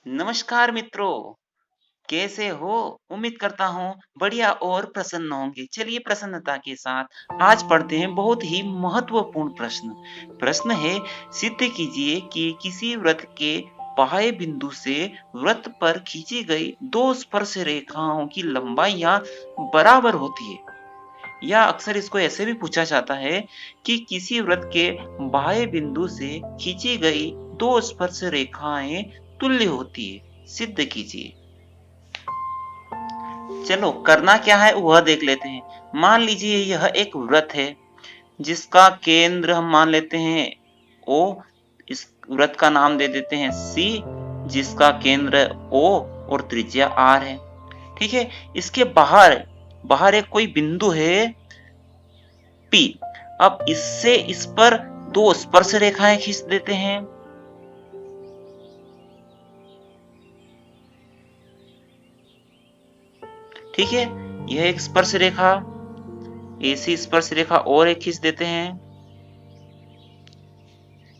नमस्कार मित्रों, कैसे हो? उम्मीद करता हूँ बढ़िया और प्रसन्न होंगे। चलिए प्रसन्नता के साथ आज पढ़ते हैं बहुत ही महत्वपूर्ण प्रश्न। प्रश्न है, सिद्ध कीजिए कि किसी वृत्त के बाह्य बिंदु से वृत्त पर खींची गई दो स्पर्श रेखाओं की लंबाइयां बराबर होती है। या अक्सर इसको ऐसे भी पूछा जाता है कि किसी वृत्त के बाह्य बिंदु से खींची गई दो स्पर्श रेखाएं तुल्य होती है, सिद्ध कीजिए। चलो करना क्या है वह देख लेते हैं। मान लीजिए यह एक वृत्त है जिसका केंद्र हम मान लेते हैं O। इस वृत्त का नाम दे देते हैं C, जिसका केंद्र O और त्रिज्या R है। ठीक है, इसके बाहर बाहर एक कोई बिंदु है P। अब इससे इस पर दो स्पर्श रेखाएं खींच देते हैं। ठीक है, यह एक स्पर्श रेखा, ऐसी स्पर्श रेखा और एक खींच देते हैं।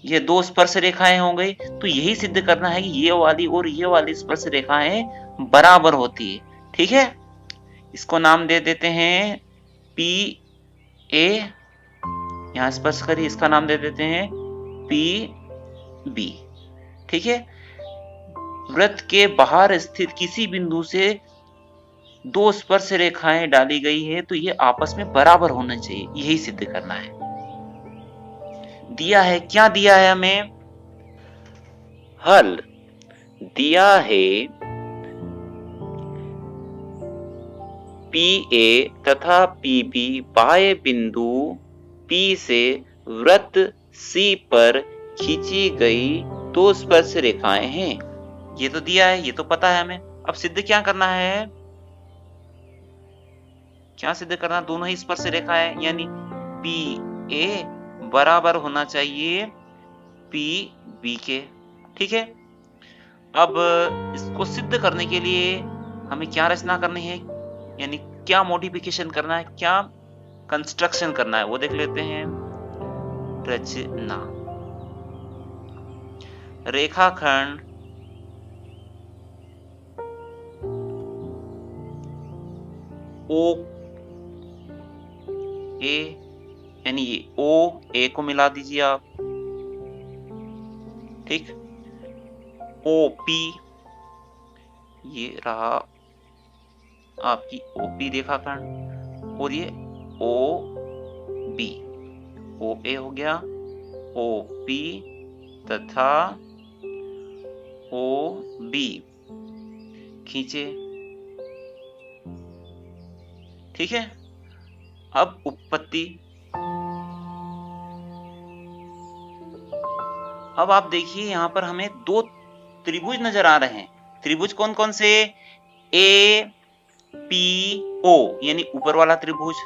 ये दो स्पर्श रेखाएं हो गई, तो यही सिद्ध करना है कि ये वाली और ये वाली स्पर्श रेखाएं बराबर होती है। ठीक है, इसको नाम दे देते हैं पी ए। यहां स्पर्श करिए, इसका नाम दे देते हैं पी बी। ठीक है, वृत्त के बाहर स्थित किसी बिंदु से दो स्पर्श रेखाएं डाली गई है तो ये आपस में बराबर होना चाहिए, यही सिद्ध करना है। दिया है, क्या दिया है हमें? हल दिया है पी ए तथा पी बी बाह्य बिंदु P से वृत्त C पर खींची गई दो स्पर्श रेखाएं हैं। ये तो दिया है, ये तो पता है हमें। अब सिद्ध क्या करना है? क्या सिद्ध करना? दोनों ही स्पर्श रेखा है, यानी पी ए बराबर होना चाहिए पी बी के। ठीक है, अब इसको सिद्ध करने के लिए हमें क्या रचना करनी है, यानी क्या मॉडिफिकेशन करना है, क्या कंस्ट्रक्शन करना है, वो देख लेते हैं। रचना, रेखाखंड ओ ए, यानी ये ओ ए को मिला दीजिए आप। ठीक, ओ पी, ये रहा आपकी ओपी रेखाखंड, और ये ओ बी, ओ ए हो गया, ओ पी तथा ओ बी खींचे। ठीक है, अब उत्पत्ति। अब आप देखिए यहां पर हमें दो त्रिभुज नजर आ रहे हैं। त्रिभुज कौन कौन से? ए पी ओ, यानी ऊपर वाला त्रिभुज।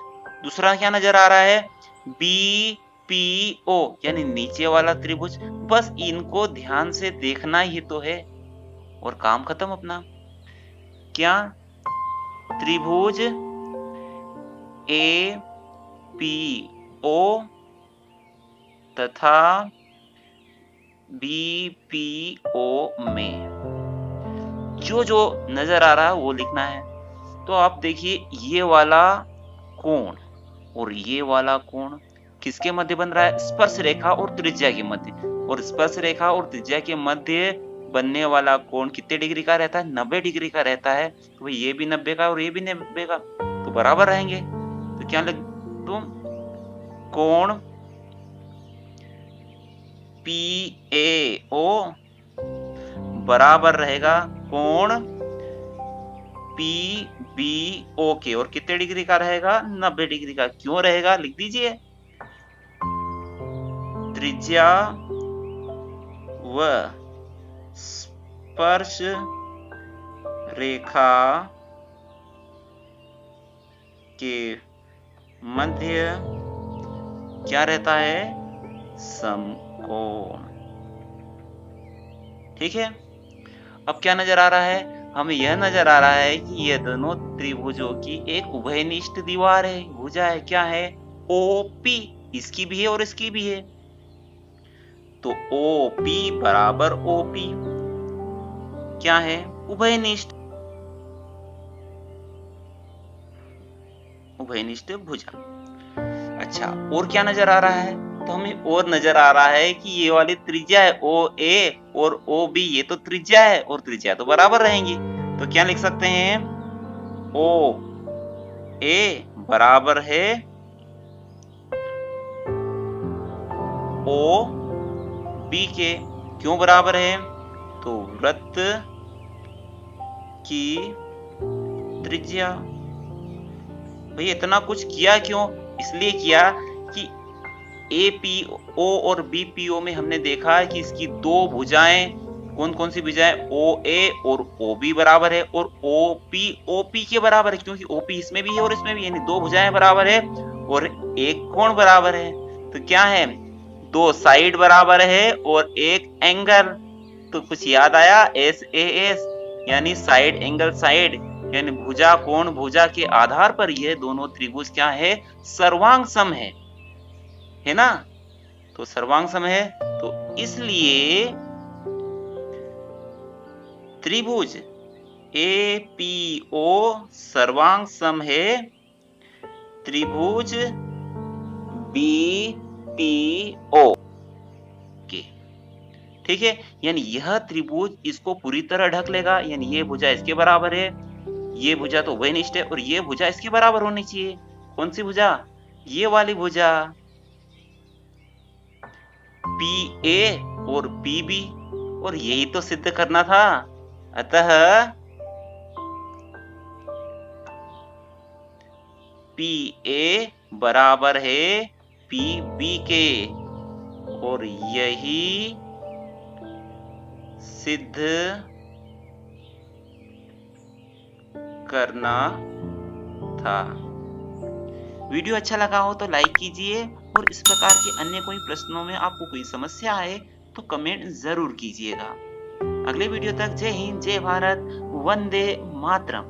दूसरा क्या नजर आ रहा है? बी पी ओ, यानी नीचे वाला त्रिभुज। बस इनको ध्यान से देखना ही तो है और काम खत्म अपना। क्या? त्रिभुज ए पी ओ तथा बी पी ओ में जो जो नजर आ रहा है वो लिखना है। तो आप देखिए ये वाला कोण और ये वाला कोण किसके मध्य बन रहा है? स्पर्श रेखा और त्रिज्या के मध्य। और स्पर्श रेखा और त्रिज्या के मध्य बनने वाला कोण कितने डिग्री का रहता है? 90 डिग्री का रहता है। तो ये भी 90 का और ये भी 90 का, तो बराबर रहेंगे। तो क्या लिख दूं? कोण पी ए ओ बराबर रहेगा कोण पी बी ओ के, और कितने डिग्री का रहेगा? 90 डिग्री का। क्यों रहेगा? लिख दीजिए। त्रिज्या व स्पर्श रेखा के मध्य क्या रहता है? समकोण। ठीक है, अब क्या नजर आ रहा है? हमें यह नजर आ रहा है कि यह दोनों त्रिभुजों की एक उभयनिष्ठ दीवार है, भुजा है। क्या है? ओपी, इसकी भी है और इसकी भी है। तो OP बराबर OP, क्या है? उभयनिष्ठ, उभयनिष्ठ भुजा। अच्छा, और क्या नजर आ रहा है? तो हमें और नजर आ रहा है कि ये वाली त्रिज्या है ओ ए और ओ बी, ये तो त्रिज्या है और त्रिज्या तो बराबर रहेंगी। तो क्या लिख सकते हैं? ओ ए बराबर है ओ बी के। क्यों बराबर है? तो वृत्त की त्रिज्या। भाई इतना कुछ किया क्यों? इसलिए किया कि APO और BPO में हमने देखा है कि इसकी दो भुजाएं, कौन कौन सी भुजाएं? OA और OB बराबर है और OP OP के बराबर है, क्योंकि OP इसमें भी है और इसमें भी, यानी दो भुजाएं बराबर है और एक कोण बराबर है। तो क्या है? दो साइड बराबर है और एक एंगल। तो कुछ याद आया? SAS यानी साइड एंगल साइड, यानी भुजा कोण भुजा के आधार पर ये दोनों त्रिभुज क्या है? सर्वांग सम है ना? तो सर्वांग सम है, तो इसलिए त्रिभुज APO सर्वांग सम है त्रिभुज BPO के। ठीक है, यानी यह त्रिभुज इसको पूरी तरह ढक लेगा, यानी ये भुजा इसके बराबर है, ये भुजा तो उभयनिष्ठ है और ये भुजा इसके बराबर होनी चाहिए। कौन सी भुजा? ये वाली भुजा PA और PB, और यही तो सिद्ध करना था। अतः PA बराबर है PB के, और यही सिद्ध करना था। वीडियो अच्छा लगा हो तो लाइक कीजिए, और इस प्रकार के अन्य कोई प्रश्नों में आपको कोई समस्या आए तो कमेंट जरूर कीजिएगा। अगले वीडियो तक जय हिंद, जय भारत, वंदे मातरम।